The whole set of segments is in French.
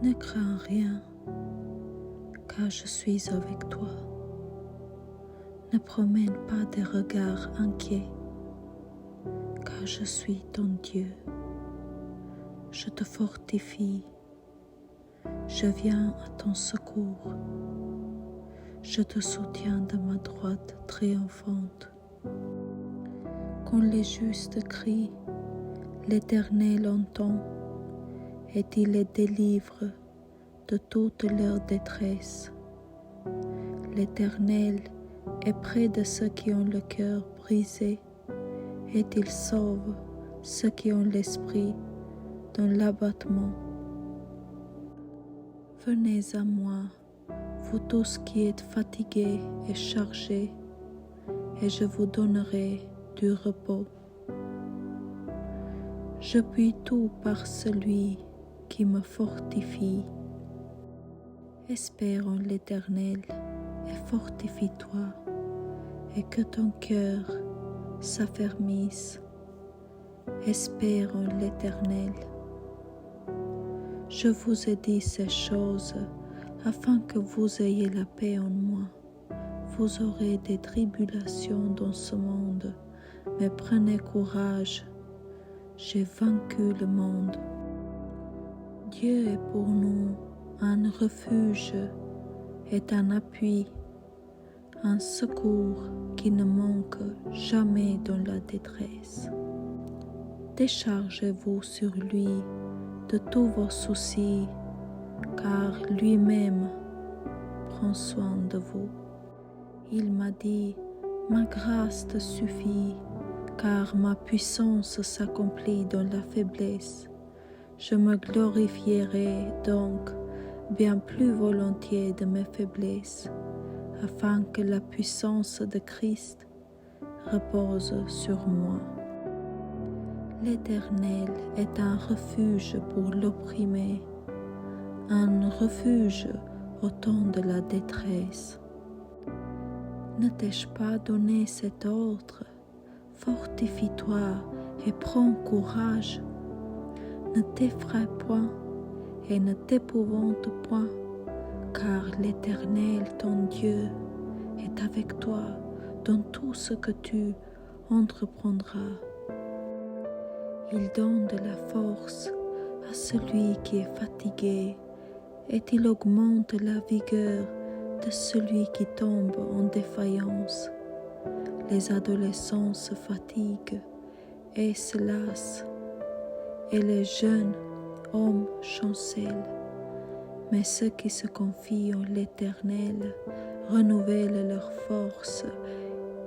Ne crains rien, car je suis avec toi. Ne promène pas des regards inquiets, car je suis ton Dieu. Je te fortifie, je viens à ton secours. Je te soutiens de ma droite triomphante. Quand les justes crient, l'Éternel entend et il les délivre de toute leur détresse. L'Éternel est près de ceux qui ont le cœur brisé et il sauve ceux qui ont l'esprit dans l'abattement. Venez à moi, vous tous qui êtes fatigués et chargés, et je vous donnerai du repos. Je puis tout par celui qui me fortifie. Espère en l'Éternel et fortifie-toi, et que ton cœur s'affermisse. Espère en l'Éternel. Je vous ai dit ces choses afin que vous ayez la paix en moi. Vous aurez des tribulations dans ce monde, mais prenez courage, j'ai vaincu le monde. Dieu est pour nous un refuge et un appui, un secours qui ne manque jamais dans la détresse. Déchargez-vous sur lui de tous vos soucis, car lui-même prend soin de vous. Il m'a dit, ma grâce te suffit, car ma puissance s'accomplit dans la faiblesse. Je me glorifierai donc bien plus volontiers de mes faiblesses, afin que la puissance de Christ repose sur moi. L'Éternel est un refuge pour l'opprimé, un refuge au temps de la détresse. Ne t'ai-je pas donné cet ordre? Fortifie-toi et prends courage. Ne t'effraie point et ne t'épouvante point, car l'Éternel, ton Dieu, est avec toi dans tout ce que tu entreprendras. Il donne de la force à celui qui est fatigué et il augmente la vigueur de celui qui tombe en défaillance. Les adolescents se fatiguent et se lassent, et les jeunes hommes chancellent. Mais ceux qui se confient en l'Éternel renouvellent leur force.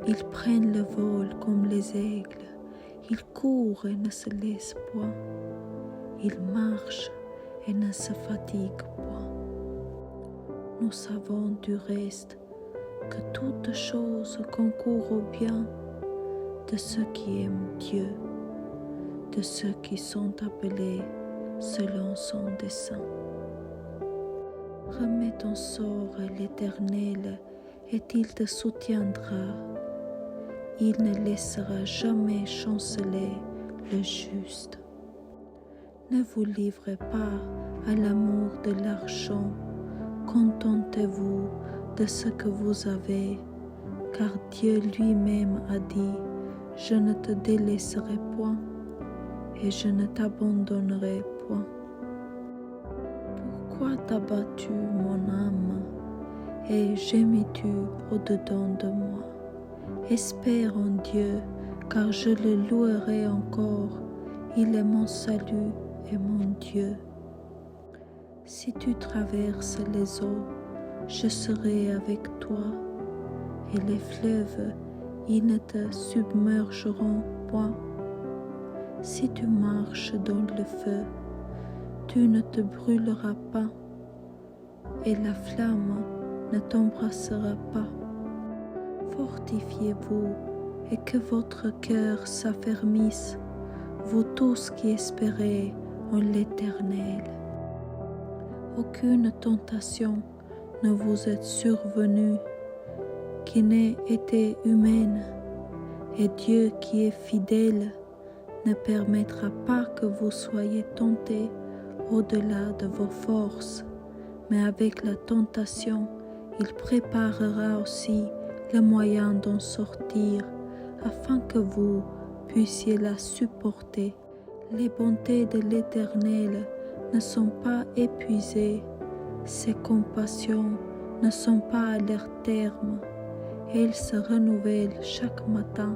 Ils prennent le vol comme les aigles. Ils courent et ne se laissent point. Ils marchent et ne se fatiguent point. Nous savons du reste que toute chose concourt au bien de ceux qui aiment Dieu, de ceux qui sont appelés selon son dessein. Remets ton sort à l'Éternel et il te soutiendra. Il ne laissera jamais chanceler le juste. Ne vous livrez pas à l'amour de l'argent, contentez-vous de ce que vous avez, car Dieu lui-même a dit, je ne te délaisserai point et je ne t'abandonnerai point. Pourquoi t'abats-tu, mon âme, et gémis-tu au-dedans de moi? Espère en Dieu, car je le louerai encore. Il est mon salut et mon Dieu. Si tu traverses les eaux, je serai avec toi, et les fleuves, ils ne te submergeront point. Si tu marches dans le feu, tu ne te brûleras pas, et la flamme ne t'embrassera pas. Fortifiez-vous et que votre cœur s'affermisse, vous tous qui espérez en l'Éternel. Aucune tentation ne vous est survenue qui n'ait été humaine, et Dieu qui est fidèle ne permettra pas que vous soyez tentés au-delà de vos forces, mais avec la tentation, il préparera aussi les moyens d'en sortir afin que vous puissiez la supporter. Les bontés de l'Éternel ne sont pas épuisées, ses compassions ne sont pas à leur terme, et elles se renouvellent chaque matin.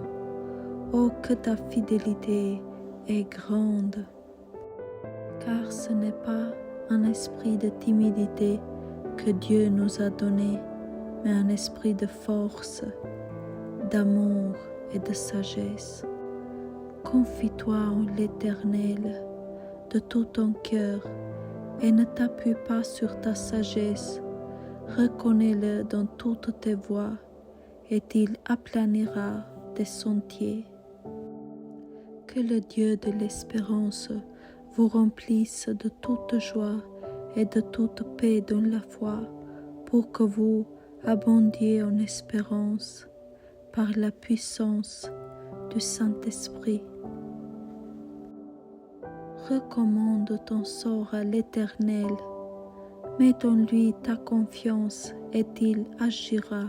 Oh, que ta fidélité est grande! Car ce n'est pas un esprit de timidité que Dieu nous a donné, mais un esprit de force, d'amour et de sagesse. Confie-toi en l'Éternel de tout ton cœur et ne t'appuie pas sur ta sagesse. Reconnais-le dans toutes tes voies et il aplanira tes sentiers. Que le Dieu de l'espérance vous remplisse de toute joie et de toute paix dans la foi, pour que vous abondiez en espérance par la puissance du Saint-Esprit. Recommande ton sort à l'Éternel, mets en lui ta confiance et il agira.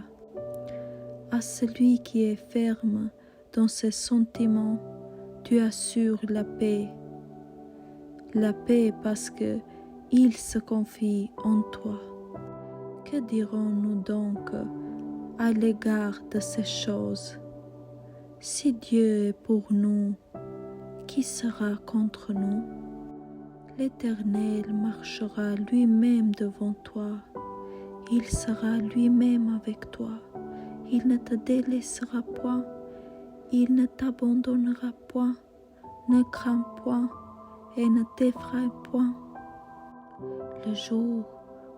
À celui qui est ferme dans ses sentiments, tu assures la paix parce que il se confie en toi. Que dirons-nous donc à l'égard de ces choses? Si Dieu est pour nous, qui sera contre nous? L'Éternel marchera lui-même devant toi, il sera lui-même avec toi, il ne te délaissera point, il ne t'abandonnera point, ne crains point et ne t'effraie point. Le jour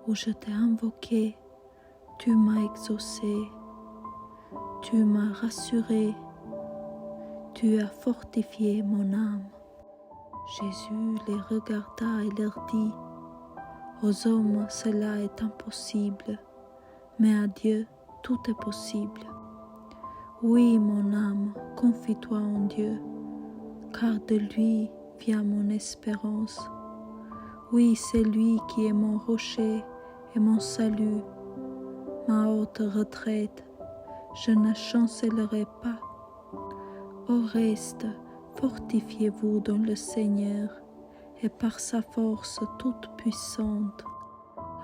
où je t'ai invoqué, tu m'as exaucé, tu m'as rassuré, tu as fortifié mon âme. Jésus les regarda et leur dit, aux hommes cela est impossible, mais à Dieu tout est possible. Oui, mon âme, confie-toi en Dieu, car de lui vient mon espérance. Oui, c'est lui qui est mon rocher et mon salut, ma haute retraite, je ne chancellerai pas. Au reste, fortifiez-vous dans le Seigneur et par sa force toute puissante.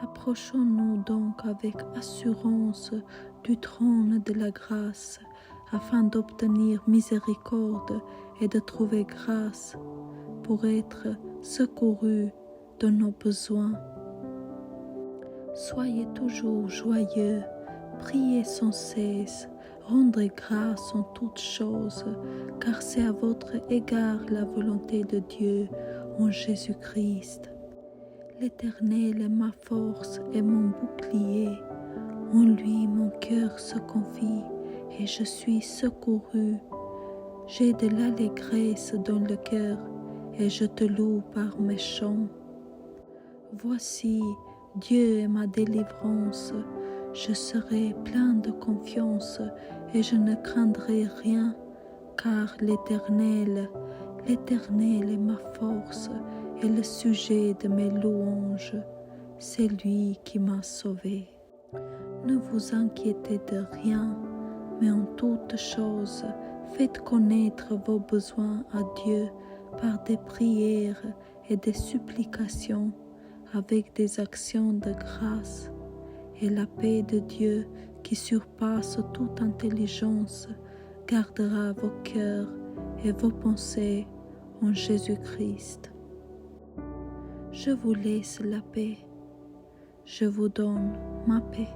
Approchons-nous donc avec assurance du trône de la grâce, afin d'obtenir miséricorde et de trouver grâce pour être secourus dans nos besoins. Soyez toujours joyeux, priez sans cesse, rendez grâce en toutes choses, car c'est à votre égard la volonté de Dieu en Jésus-Christ. L'Éternel est ma force et mon bouclier, en lui mon cœur se confie et je suis secouru. J'ai de l'allégresse dans le cœur et je te loue par mes chants. Voici, Dieu est ma délivrance, je serai plein de confiance et je ne craindrai rien, car l'Éternel est ma force et le sujet de mes louanges, c'est lui qui m'a sauvé. Ne vous inquiétez de rien, mais en toutes choses, faites connaître vos besoins à Dieu par des prières et des supplications, avec des actions de grâce, et la paix de Dieu qui surpasse toute intelligence gardera vos cœurs et vos pensées en Jésus-Christ. Je vous laisse la paix, je vous donne ma paix,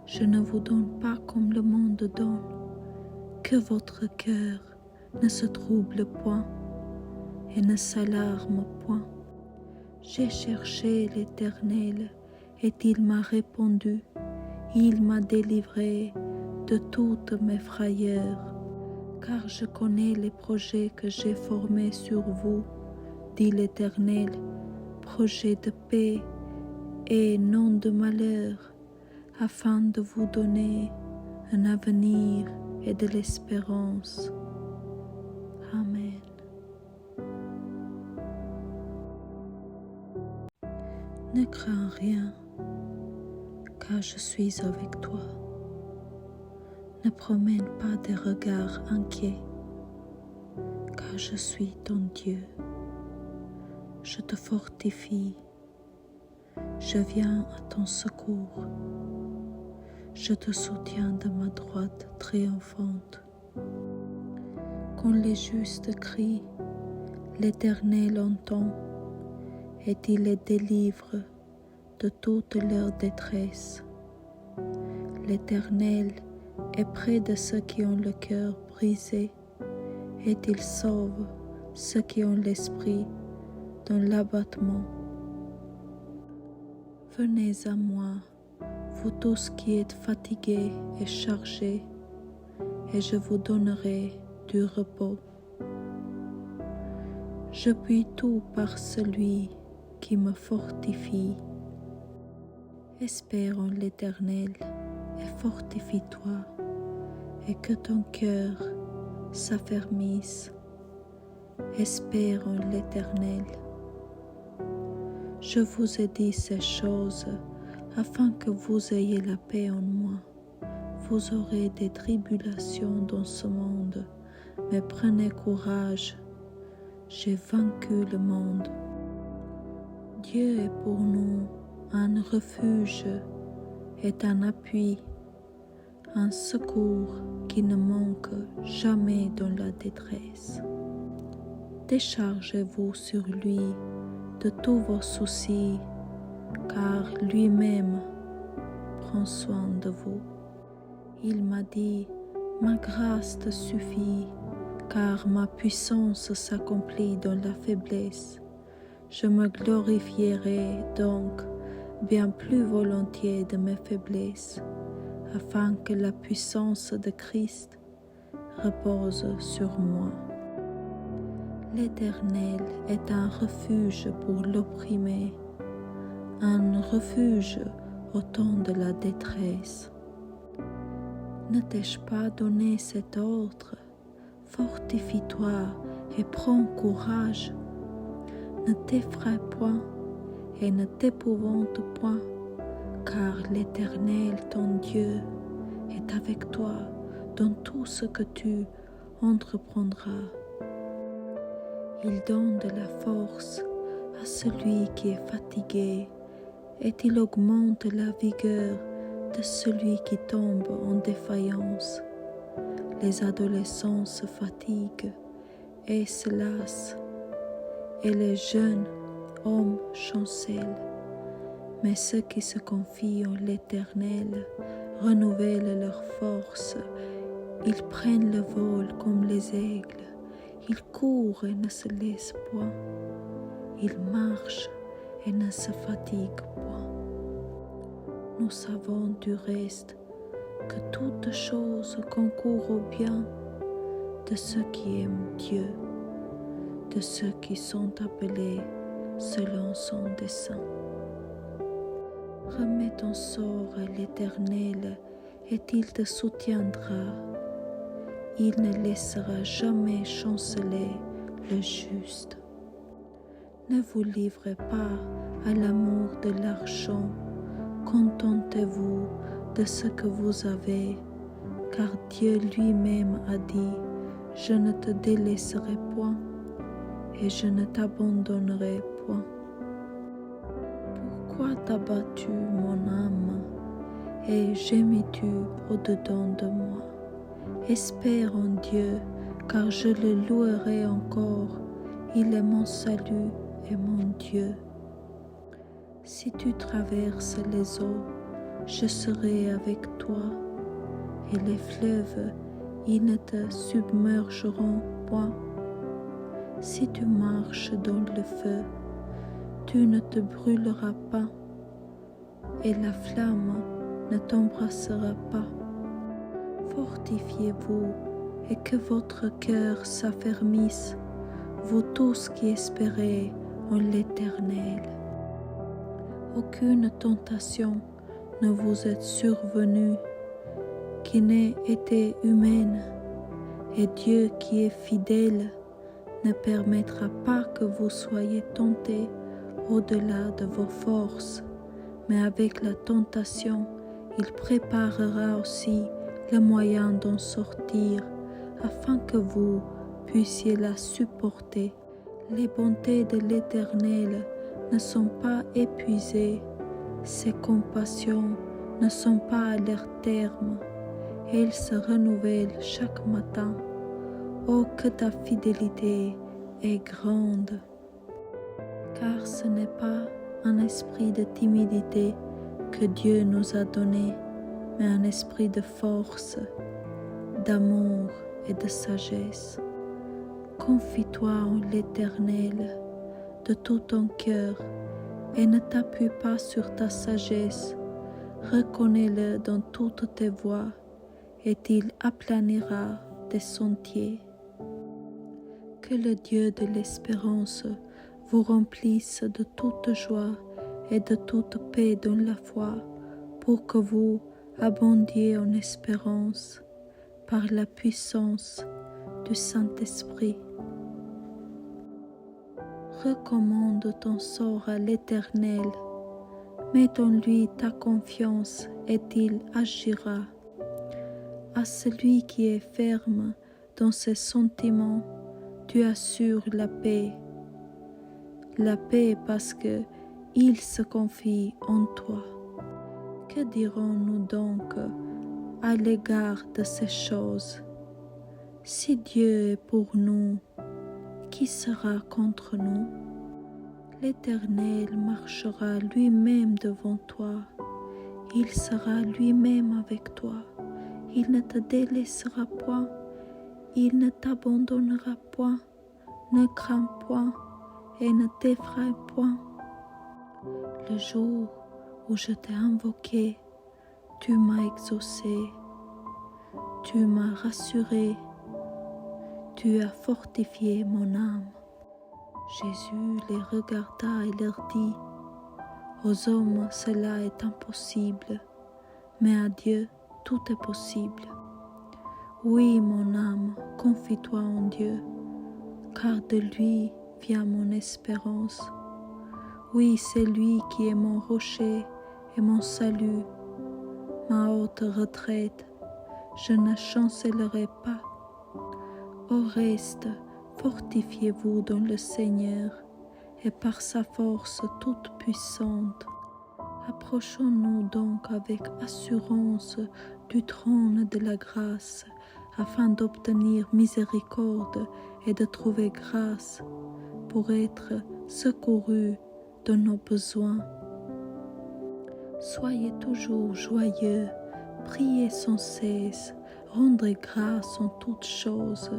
je ne vous donne pas comme le monde donne, que votre cœur ne se trouble point et ne s'alarme point. J'ai cherché l'Éternel et il m'a répondu, il m'a délivré de toutes mes frayeurs, car je connais les projets que j'ai formés sur vous, dit l'Éternel, projets de paix et non de malheur, afin de vous donner un avenir et de l'espérance. Amen. Ne crains rien, car je suis avec toi. Ne promène pas des regards inquiets, car je suis ton Dieu. Je te fortifie, je viens à ton secours. Je te soutiens de ma droite triomphante. Quand les justes crient, l'Éternel entend et il les délivre de toute leur détresse. L'Éternel est près de ceux qui ont le cœur brisé et il sauve ceux qui ont l'esprit dans l'abattement. Venez à moi, vous tous qui êtes fatigués et chargés, et je vous donnerai du repos. Je puis tout par celui qui me fortifie. Espère en l'Éternel et fortifie-toi, et que ton cœur s'affermisse. Espère en l'Éternel. Je vous ai dit ces choses afin que vous ayez la paix en moi. Vous aurez des tribulations dans ce monde, mais prenez courage, j'ai vaincu le monde. Dieu est pour nous un refuge et un appui, un secours qui ne manque jamais dans la détresse. Déchargez-vous sur lui de tous vos soucis, car lui-même prend soin de vous. Il m'a dit, ma grâce te suffit, car ma puissance s'accomplit dans la faiblesse. Je me glorifierai donc bien plus volontiers de mes faiblesses, afin que la puissance de Christ repose sur moi. L'Éternel est un refuge pour l'opprimé, un refuge au temps de la détresse. Ne t'ai-je pas donné cet ordre? Fortifie-toi et prends courage. Ne t'effraie point et ne t'épouvante point, car l'Éternel, ton Dieu, est avec toi dans tout ce que tu entreprendras. Il donne de la force à celui qui est fatigué, et il augmente la vigueur de celui qui tombe en défaillance. Les adolescents se fatiguent et se lassent, et les jeunes hommes chancellent. Mais ceux qui se confient en l'Éternel renouvellent leur force. Ils prennent le vol comme les aigles. Ils courent et ne se laissent point. Ils marchent et ne se fatiguent point. Nous savons du reste que toute chose concourt au bien de ceux qui aiment Dieu, de ceux qui sont appelés selon son dessein. Remets ton sort à l'Éternel et il te soutiendra. Il ne laissera jamais chanceler le juste. Ne vous livrez pas à l'amour de l'argent, contentez-vous de ce que vous avez, car Dieu lui-même a dit, je ne te délaisserai point et je ne t'abandonnerai point. Pourquoi t'abats-tu, mon âme, et gémis-tu au-dedans de moi? Espère en Dieu, car je le louerai encore. Il est mon salut et mon Dieu. Si tu traverses les eaux, je serai avec toi, et les fleuves, ils ne te submergeront point. Si tu marches dans le feu, tu ne te brûleras pas, et la flamme ne t'embrassera pas. Fortifiez-vous et que votre cœur s'affermisse, vous tous qui espérez en l'Éternel. Aucune tentation ne vous est survenue qui n'ait été humaine, et Dieu qui est fidèle ne permettra pas que vous soyez tentés au-delà de vos forces, mais avec la tentation, il préparera aussi le moyen d'en sortir afin que vous puissiez la supporter. Les bontés de l'Éternel ne sont pas épuisées, ses compassions ne sont pas à leur terme, et elles se renouvellent chaque matin. Oh, que ta fidélité est grande! Car ce n'est pas un esprit de timidité que Dieu nous a donné, mais un esprit de force, d'amour et de sagesse. Confie-toi en l'Éternel de tout ton cœur et ne t'appuie pas sur ta sagesse. Reconnais-le dans toutes tes voies et il aplanira tes sentiers. Que le Dieu de l'espérance vous remplisse de toute joie et de toute paix dans la foi, pour que vous abondiez en espérance par la puissance du Saint-Esprit. Recommande ton sort à l'Éternel, mets en lui ta confiance et il agira. À celui qui est ferme dans ses sentiments, tu assures la paix parce que il se confie en toi. Que dirons-nous donc à l'égard de ces choses? Si Dieu est pour nous, qui sera contre nous? L'Éternel marchera lui-même devant toi, il sera lui-même avec toi, il ne te délaissera point, il ne t'abandonnera point, ne crains point et ne t'effraie point. Le jour où je t'ai invoqué, tu m'as exaucé, tu m'as rassuré, tu as fortifié mon âme. Jésus les regarda et leur dit, aux hommes cela est impossible, mais à Dieu tout est possible. Oui, mon âme, confie-toi en Dieu, car de lui vient mon espérance. Oui, c'est lui qui est mon rocher et mon salut, ma haute retraite, je ne chancellerai pas. Au reste, fortifiez-vous dans le Seigneur et par sa force toute puissante. Approchons-nous donc avec assurance du trône de la grâce, afin d'obtenir miséricorde et de trouver grâce pour être secourus de nos besoins. Soyez toujours joyeux, priez sans cesse, rendez grâce en toutes choses,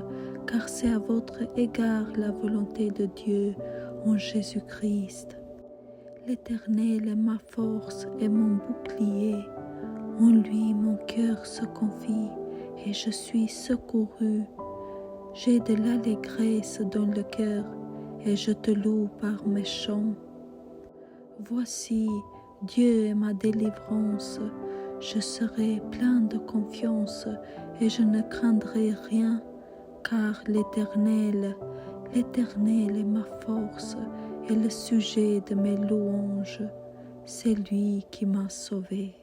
car c'est à votre égard la volonté de Dieu en Jésus-Christ. L'Éternel est ma force et mon bouclier, en lui mon cœur se confie et je suis secouru. J'ai de l'allégresse dans le cœur et je te loue par mes chants. Voici, Dieu est ma délivrance, je serai plein de confiance et je ne craindrai rien, car l'Éternel est ma force et le sujet de mes louanges, c'est lui qui m'a sauvé.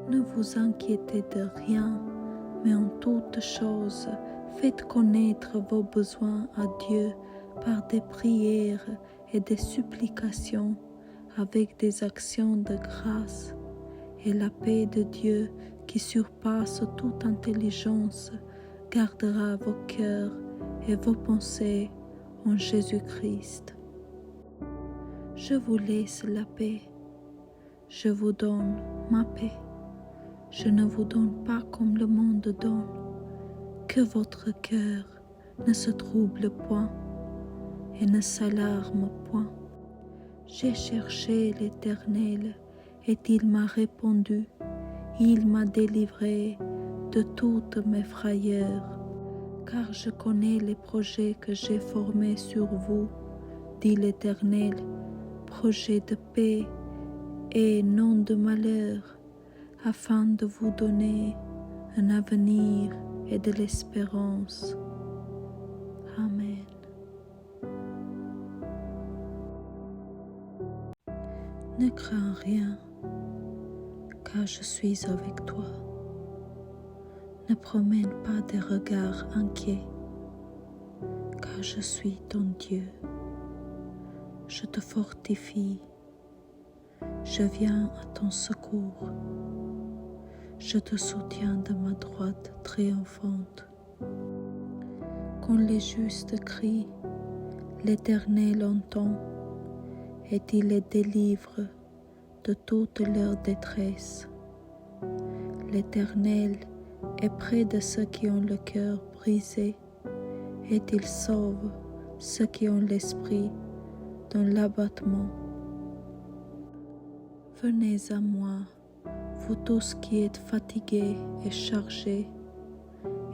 Ne vous inquiétez de rien, mais en toutes choses, faites connaître vos besoins à Dieu par des prières et des supplications, avec des actions de grâce, et la paix de Dieu qui surpasse toute intelligence gardera vos cœurs et vos pensées en Jésus-Christ. Je vous laisse la paix, je vous donne ma paix. Je ne vous donne pas comme le monde donne, que votre cœur ne se trouble point et ne s'alarme point. J'ai cherché l'Éternel et il m'a répondu, il m'a délivré de toutes mes frayeurs, car je connais les projets que j'ai formés sur vous, dit l'Éternel, projets de paix et non de malheur, afin de vous donner un avenir et de l'espérance. Amen. Ne crains rien, car je suis avec toi. Ne promène pas des regards inquiets, car je suis ton Dieu. Je te fortifie, je viens à ton secours. Je te soutiens de ma droite triomphante. Quand les justes crient, l'Éternel entend, et il les délivre de toute leur détresse. L'Éternel est près de ceux qui ont le cœur brisé, et il sauve ceux qui ont l'esprit dans l'abattement. Venez à moi, vous tous qui êtes fatigués et chargés,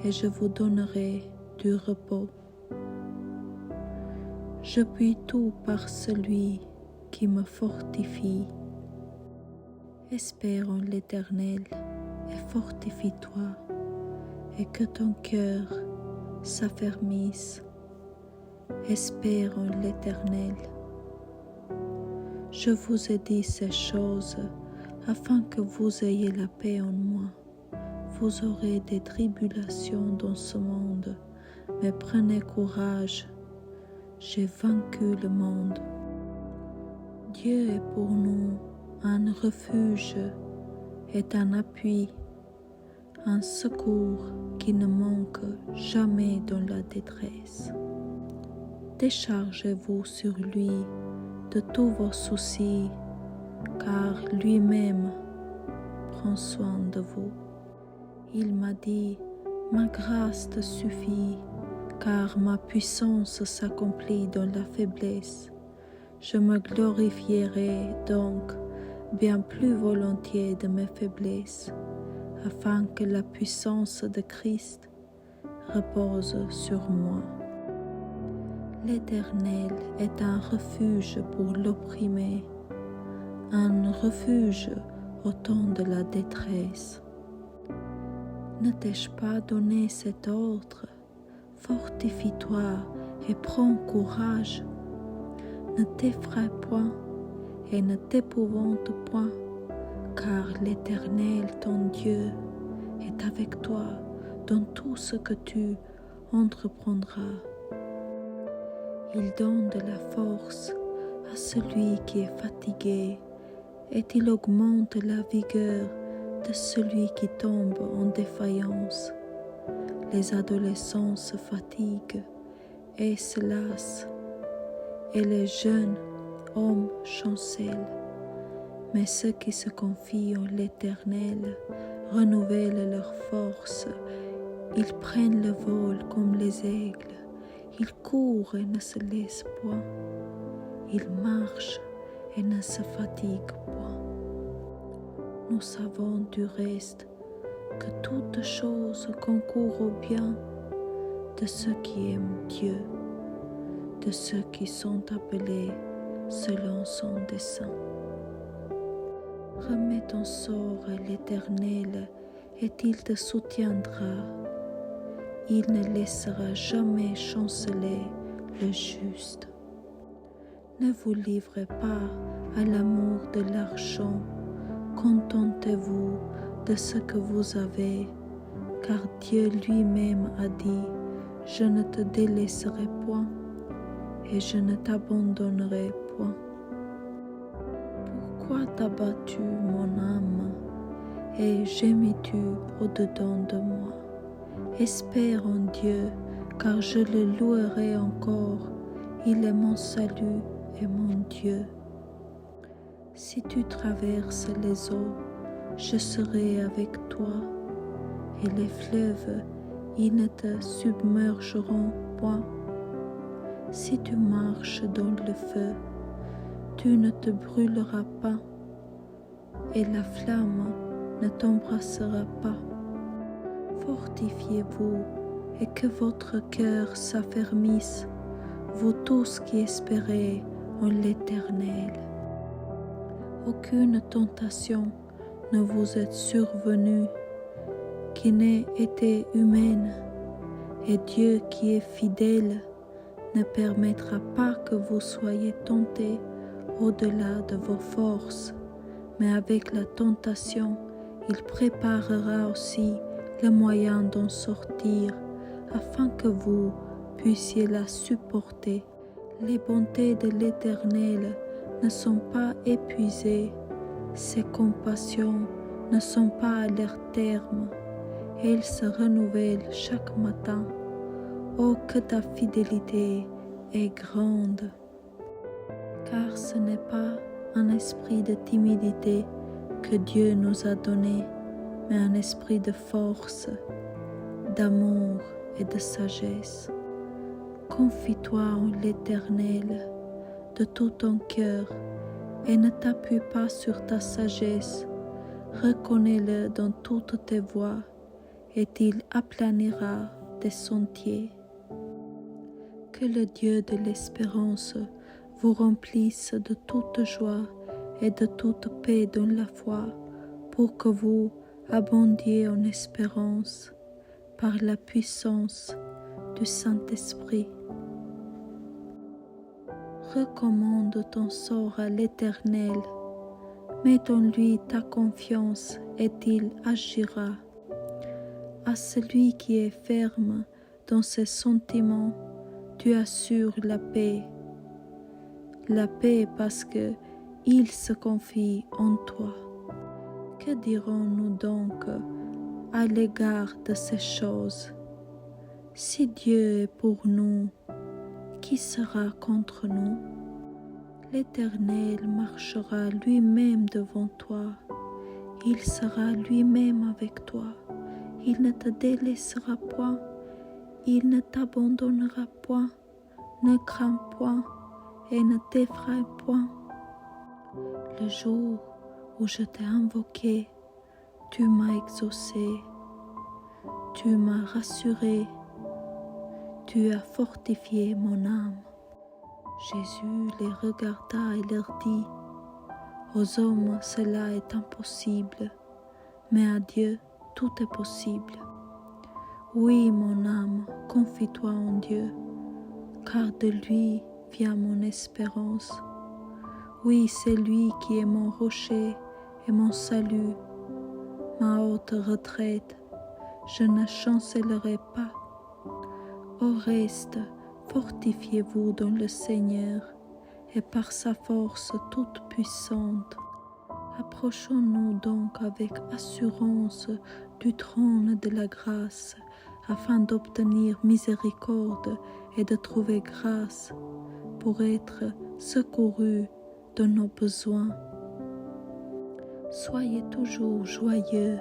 et je vous donnerai du repos. Je puis tout par celui qui me fortifie. Espère en l'Éternel et fortifie-toi, et que ton cœur s'affermisse. Espère en l'Éternel. Je vous ai dit ces choses afin que vous ayez la paix en moi. Vous aurez des tribulations dans ce monde, mais prenez courage, j'ai vaincu le monde. Dieu est pour nous un refuge et un appui, un secours qui ne manque jamais dans la détresse. Déchargez-vous sur lui de tous vos soucis, car lui-même prend soin de vous. Il m'a dit, ma grâce te suffit, car ma puissance s'accomplit dans la faiblesse. Je me glorifierai donc bien plus volontiers de mes faiblesses, afin que la puissance de Christ repose sur moi. L'Éternel est un refuge pour l'opprimé, un refuge au temps de la détresse. Ne t'ai-je pas donné cet ordre? Fortifie-toi et prends courage. Ne t'effraie point et ne t'épouvante point, car l'Éternel, ton Dieu, est avec toi dans tout ce que tu entreprendras. Il donne de la force à celui qui est fatigué, et il augmente la vigueur de celui qui tombe en défaillance. Les adolescents se fatiguent et se lassent, et les jeunes hommes chancellent. Mais ceux qui se confient en l'Éternel renouvellent leur force. Ils prennent le vol comme les aigles. Ils courent et ne se laissent point. Ils marchent et ne se fatiguent point. Nous savons du reste que toute chose concourt au bien de ceux qui aiment Dieu, de ceux qui sont appelés selon son dessein. Remets ton sort à l'Éternel et il te soutiendra. Il ne laissera jamais chanceler le juste. Ne vous livrez pas à l'amour de l'argent, contentez-vous de ce que vous avez, car Dieu lui-même a dit, je ne te délaisserai point et je ne t'abandonnerai point. Pourquoi t'abats-tu, mon âme, et gémis-tu au-dedans de moi? Espère en Dieu, car je le louerai encore, il est mon salut et mon Dieu. Si tu traverses les eaux, je serai avec toi, et les fleuves, ils ne te submergeront point. Si tu marches dans le feu, tu ne te brûleras pas, et la flamme ne t'embrassera pas. Fortifiez-vous et que votre cœur s'affermisse, vous tous qui espérez en l'Éternel. Aucune tentation ne vous est survenue qui n'ait été humaine, et Dieu qui est fidèle ne permettra pas que vous soyez tentés au-delà de vos forces, mais avec la tentation, il préparera aussi le moyen d'en sortir afin que vous puissiez la supporter. Les bontés de l'Éternel ne sont pas épuisées, ses compassions ne sont pas à leur terme, elles se renouvellent chaque matin. Oh, que ta fidélité est grande! Car ce n'est pas un esprit de timidité que Dieu nous a donné, mais un esprit de force, d'amour et de sagesse. Confie-toi en l'Éternel de tout ton cœur et ne t'appuie pas sur ta sagesse. Reconnais-le dans toutes tes voies et il aplanira tes sentiers. Que le Dieu de l'espérance vous remplisse de toute joie et de toute paix dans la foi, pour que vous abondiez en espérance par la puissance du Saint-Esprit. Recommande ton sort à l'Éternel, mets en lui ta confiance et il agira. À celui qui est ferme dans ses sentiments, tu assures la paix parce que il se confie en toi. Que dirons-nous donc à l'égard de ces choses? Si Dieu est pour nous, qui sera contre nous? L'Éternel marchera lui-même devant toi, il sera lui-même avec toi, il ne te délaissera point, il ne t'abandonnera point, ne crains point et ne t'effraie point. Le jour où je t'ai invoqué, tu m'as exaucé, tu m'as rassuré, tu as fortifié mon âme. Jésus les regarda et leur dit, aux hommes cela est impossible, mais à Dieu tout est possible. Oui, mon âme, confie-toi en Dieu, car de lui vient mon espérance. Oui, c'est lui qui est mon rocher et mon salut, ma haute retraite. Je ne chancellerai pas. Au reste, fortifiez-vous dans le Seigneur et par sa force toute puissante. Approchons-nous donc avec assurance du trône de la grâce, afin d'obtenir miséricorde et de trouver grâce pour être secourus de nos besoins. Soyez toujours joyeux,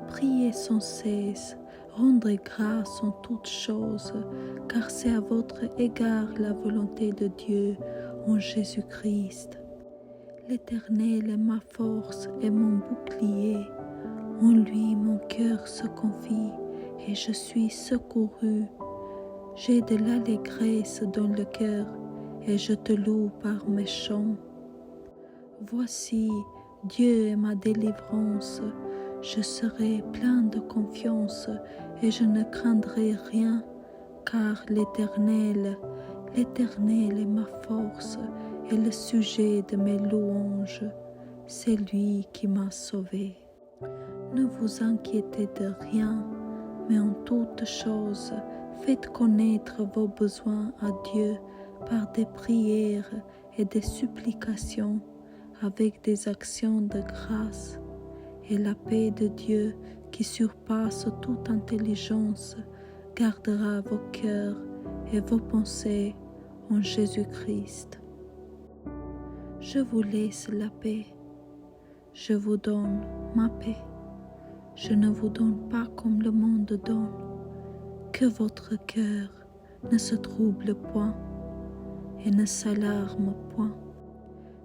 priez sans cesse, rendez grâce en toutes choses, car c'est à votre égard la volonté de Dieu en Jésus-Christ. L'Éternel est ma force et mon bouclier, en lui mon cœur se confie et je suis secouru. J'ai de l'allégresse dans le cœur et je te loue par mes chants. Voici, Dieu est ma délivrance, je serai plein de confiance et je ne craindrai rien, car l'Éternel est ma force et le sujet de mes louanges, c'est lui qui m'a sauvé. Ne vous inquiétez de rien, mais en toutes choses, faites connaître vos besoins à Dieu par des prières et des supplications, avec des actions de grâce, et la paix de Dieu qui surpasse toute intelligence gardera vos cœurs et vos pensées en Jésus-Christ. Je vous laisse la paix, je vous donne ma paix. Je ne vous donne pas comme le monde donne, que votre cœur ne se trouble point et ne s'alarme point.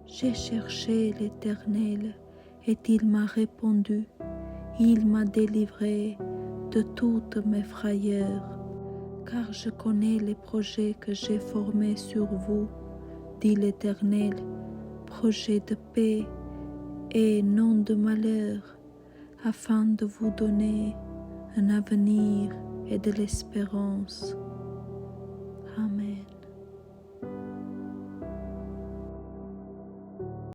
J'ai cherché l'Éternel et il m'a répondu, il m'a délivré de toutes mes frayeurs, car je connais les projets que j'ai formés sur vous, dit l'Éternel, projets de paix et non de malheur, afin de vous donner un avenir et de l'espérance. Amen.